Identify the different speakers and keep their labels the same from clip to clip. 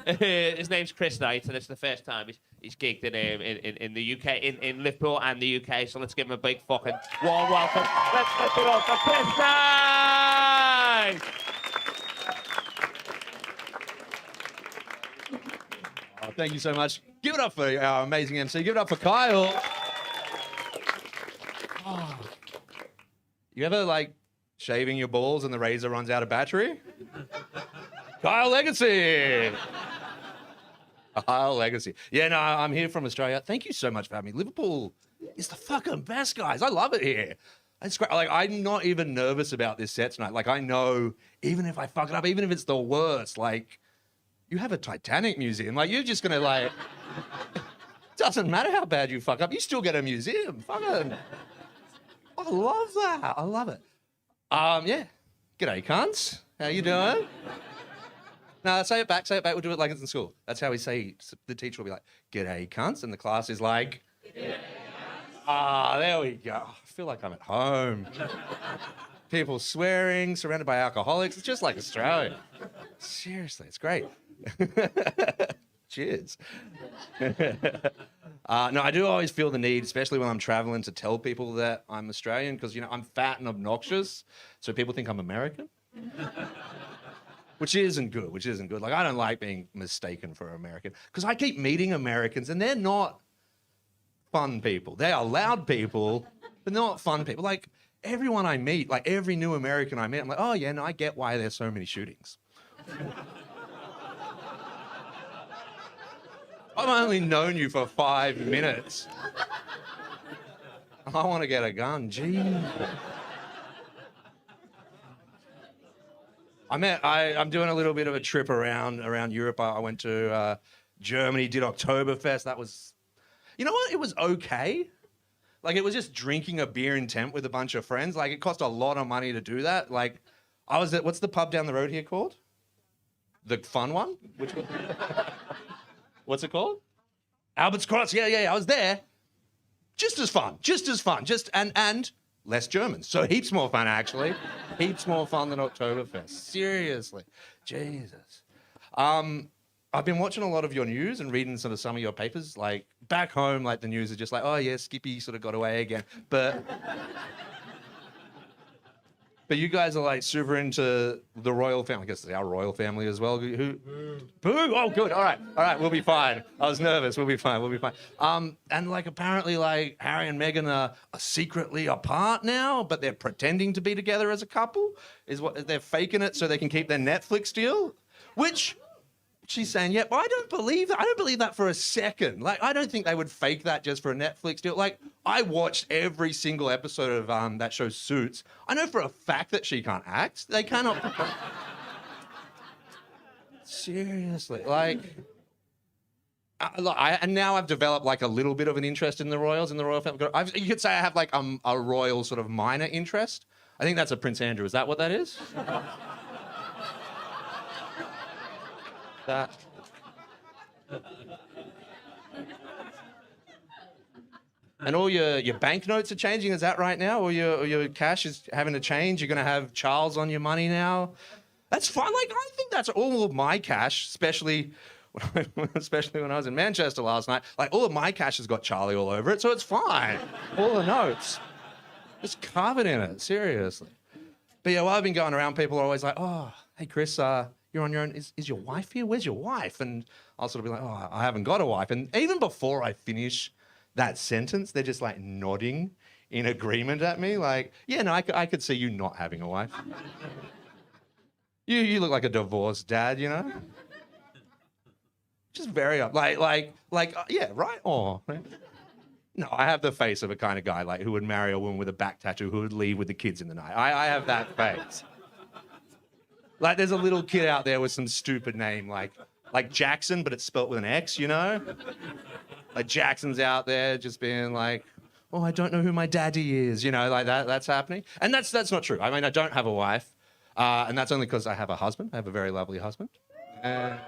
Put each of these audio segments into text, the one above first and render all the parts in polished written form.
Speaker 1: His name's Chris Knight, and it's the first time he's gigged in the UK, in Liverpool and the UK. So let's give him a big fucking warm welcome. Let's give it up for Chris Knight!
Speaker 2: Oh, thank you so much. Give it up for our amazing MC. Give it up for Kyle. Oh. You ever, like, shaving your balls and the razor runs out of battery? Kyle Legacy. Kyle Legacy. Yeah, no, I'm here from Australia. Thank you so much for having me. Liverpool is the fucking best, guys. I love it here. It's great. Like, I'm not even nervous about this set tonight. Like, I know even if I fuck it up, even if it's the worst, like, you have a Titanic museum. Like, you're just gonna, like, doesn't matter how bad you fuck up, you still get a museum. Fucking, I love that. I love it. Yeah. G'day, cunts. How you doing? No, say it back. We'll do it like it's in school. That's how we say, the teacher will be like, g'day, cunts. And the class is like, g'day, cunts. There we go. I feel like I'm at home. People swearing, surrounded by alcoholics. It's just like Australia. Seriously, it's great. Cheers. No, I do always feel the need, especially when I'm traveling, to tell people that I'm Australian because, you know, I'm fat and obnoxious, so people think I'm American. Which isn't good. Like, I don't like being mistaken for American because I keep meeting Americans and they're not fun people. They are loud people, but not fun people. Like, everyone I meet, like every new American I meet, I'm like, oh yeah, no, I get why there's so many shootings. I've only known you for 5 minutes. I want to get a gun, gee. I'm doing a little bit of a trip around Europe. I went to Germany, did Oktoberfest. That was, you know what? It was okay. Like, it was just drinking a beer in tent with a bunch of friends. Like, it cost a lot of money to do that. Like, I was at, what's the pub down the road here called? The fun one? Which one? What's it called? Albert's Cross. Yeah. I was there. Just as fun. And less Germans. So heaps more fun, actually. Heaps more fun than Oktoberfest. Seriously. Jesus. I've been watching a lot of your news and reading sort of some of your papers. Like, back home, like, the news is just like, oh, yeah, Skippy sort of got away again. But you guys are, like, super into the royal family. I guess it's our royal family as well. Who? Boo! Oh, good. All right, we'll be fine. I was nervous. We'll be fine. And, like, apparently, like, Harry and Meghan are secretly apart now, but they're pretending to be together as a couple. They're faking it so they can keep their Netflix deal, which... She's saying, yeah, but I don't believe that. I don't believe that for a second. Like, I don't think they would fake that just for a Netflix deal. Like, I watched every single episode of that show Suits. I know for a fact that she can't act. They cannot. Seriously, like, and now I've developed like a little bit of an interest in the royals, in the royal family. You could say I have like a royal sort of minor interest. I think that's a Prince Andrew. Is that what that is? That. And all your banknotes are changing, is that right now? Or your cash is having to change? You're going to have Charles on your money now? That's fine. Like, I think that's all of my cash, especially when I was in Manchester last night. Like, all of my cash has got Charlie all over it, so it's fine. All the notes. Just covered in it, seriously. But yeah, while I've been going around, people are always like, oh, hey, Chris, you're on your own. Is your wife here? Where's your wife? And I'll sort of be like, oh, I haven't got a wife. And even before I finish that sentence, they're just like nodding in agreement at me. Like, yeah, no, I could see you not having a wife. You look like a divorced dad, you know? Just very up, yeah, right? Oh, no, I have the face of a kind of guy like who would marry a woman with a back tattoo who would leave with the kids in the night. I have that face. Like, there's a little kid out there with some stupid name, like Jackson, but it's spelt with an X, you know? Like, Jackson's out there just being like, oh, I don't know who my daddy is, you know, like that's happening. And that's not true. I mean, I don't have a wife, and that's only because I have a husband. I have a very lovely husband. Yeah.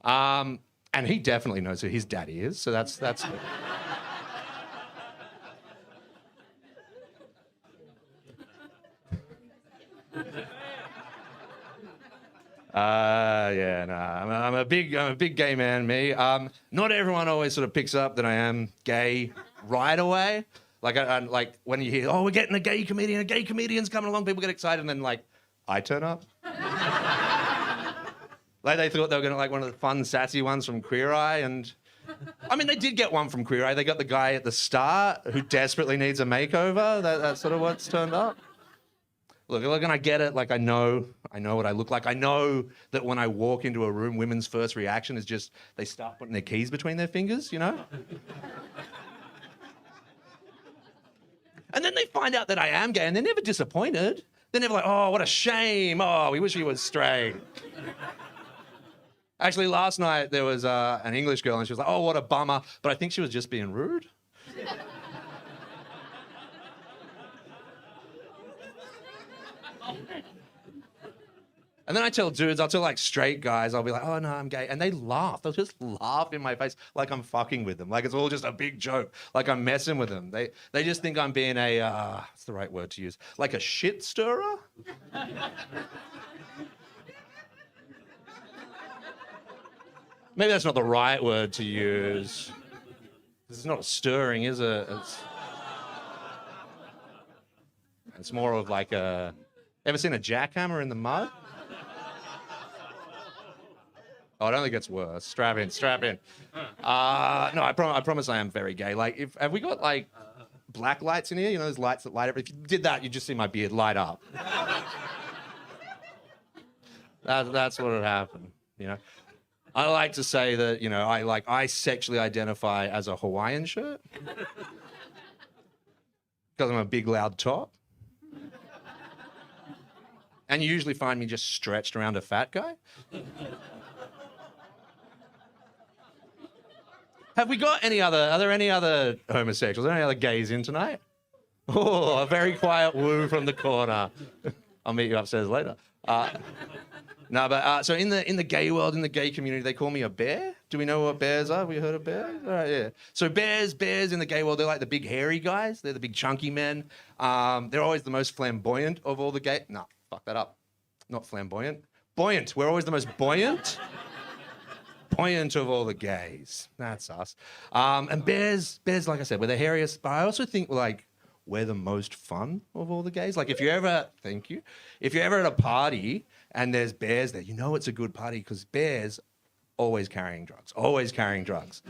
Speaker 2: And he definitely knows who his daddy is, so that's good. Yeah, no, I'm a big gay man, me. Not everyone always sort of picks up that I am gay right away. Like, like when you hear, oh, we're getting a gay comedian's coming along, people get excited, and then like, I turn up. Like they thought they were going to like one of the fun, sassy ones from Queer Eye, and I mean, they did get one from Queer Eye. They got the guy at the start who desperately needs a makeover. That's sort of what's turned up. Look, and I get it. Like, I know what I look like. I know that when I walk into a room, women's first reaction is just they start putting their keys between their fingers, you know? And then they find out that I am gay, and they're never disappointed. They're never like, oh, what a shame. Oh, we wish he was straight. Actually, last night there was an English girl, and she was like, oh, what a bummer. But I think she was just being rude. And then I tell dudes, I'll tell like straight guys, I'll be like, oh no, I'm gay. And they laugh. They'll just laugh in my face like I'm fucking with them. Like it's all just a big joke. Like I'm messing with them. They just think I'm being a, what's the right word to use? Like a shit stirrer? Maybe that's not the right word to use. It's not a stirring, is it? It's more of like a, ever seen a jackhammer in the mud? Oh, it only gets worse. Strap in. No, I promise I am very gay. Like, have we got like black lights in here? You know, those lights that light up. If you did that, you'd just see my beard light up. That's what would happen. You know, I like to say that, you know, I sexually identify as a Hawaiian shirt because I'm a big loud top. And you usually find me just stretched around a fat guy. Have we got any other, are there any other homosexuals, any other gays in tonight? Oh, a very quiet woo from the corner. I'll meet you upstairs later. So in the gay world, in the gay community, they call me a bear. Do we know what bears are? Have you heard of bears? All right, yeah. So bears in the gay world, they're like the big hairy guys. They're the big chunky men. They're always the most flamboyant of all the gay. No, fuck that up. Not flamboyant. Buoyant. We're always the most buoyant. Buoyant of all the gays. That's us. And bears, like I said, we're the hairiest. But I also think like we're the most fun of all the gays. Like if you're ever, thank you, if you're ever at a party and there's bears there, you know it's a good party because bears always carrying drugs. Always carrying drugs.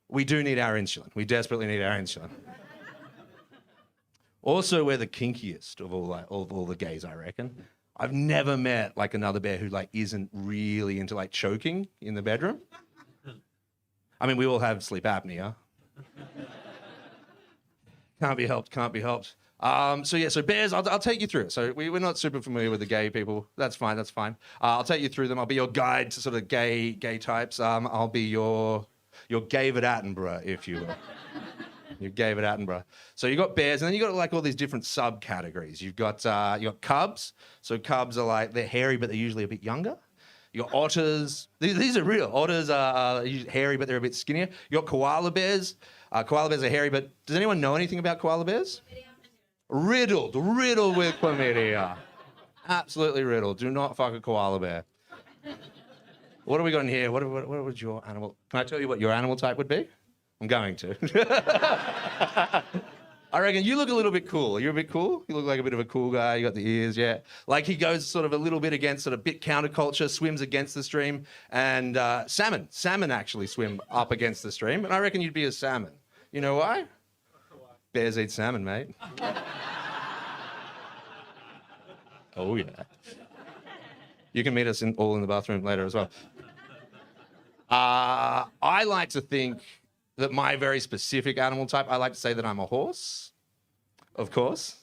Speaker 2: We do need our insulin. We desperately need our insulin. Also, we're the kinkiest of all the gays, I reckon. I've never met like another bear who like isn't really into like choking in the bedroom. I mean, we all have sleep apnea. Can't be helped. So bears, I'll take you through it. So we're not super familiar with the gay people. That's fine. I'll take you through them. I'll be your guide to sort of gay types. I'll be your David Attenborough, if you will. You David Attenborough. So you got bears, and then you got like all these different subcategories. You got cubs. So cubs are like they're hairy, but they're usually a bit younger. You got otters. These are real. Otters are usually hairy, but they're a bit skinnier. You got koala bears. Koala bears are hairy, but does anyone know anything about koala bears? Riddled with chlamydia. Absolutely riddled. Do not fuck a koala bear. What have we got in here? What would your animal? Can I tell you what your animal type would be? I'm going to. I reckon you look a little bit cool. Are you a bit cool? You look like a bit of a cool guy. You got the ears, yeah. Like he goes sort of a little bit against sort of bit counterculture, swims against the stream. And salmon actually swim up against the stream. And I reckon you'd be a salmon. You know why? Bears eat salmon, mate. Oh, yeah. You can meet us all in the bathroom later as well. I like to think that my very specific animal type, I like to say that I'm a horse, of course.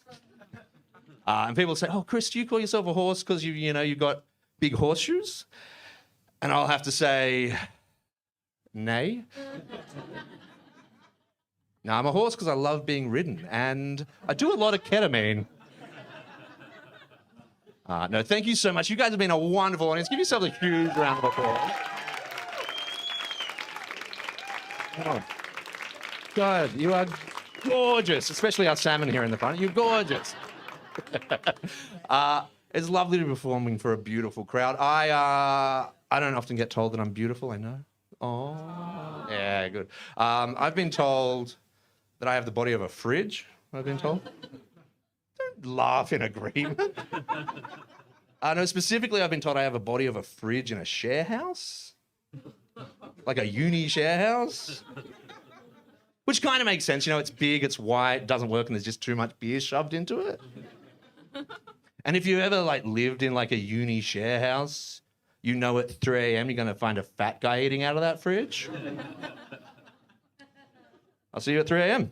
Speaker 2: And people say, oh, Chris, do you call yourself a horse because you've got big horseshoes? And I'll have to say, nay. No, I'm a horse because I love being ridden and I do a lot of ketamine. No, thank you so much. You guys have been a wonderful audience. Give yourselves a huge round of applause. Oh, God, you are gorgeous, especially our salmon here in the front. You're gorgeous. It's lovely to be performing for a beautiful crowd. I don't often get told that I'm beautiful, I know. Oh, yeah, good. I've been told that I have the body of a fridge, I've been told. Don't laugh in agreement. No, specifically, I've been told I have a body of a fridge in a share house. Like a uni share house. Which kind of makes sense. You know, it's big, it's white, doesn't work, and there's just too much beer shoved into it. And if you ever like lived in like a uni share house, you know at 3 a.m. you're going to find a fat guy eating out of that fridge. I'll see you at 3 a.m.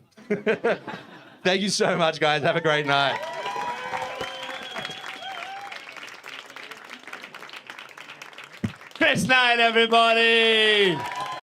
Speaker 2: Thank you so much, guys. Have a great night.
Speaker 1: Chris Knight, everybody!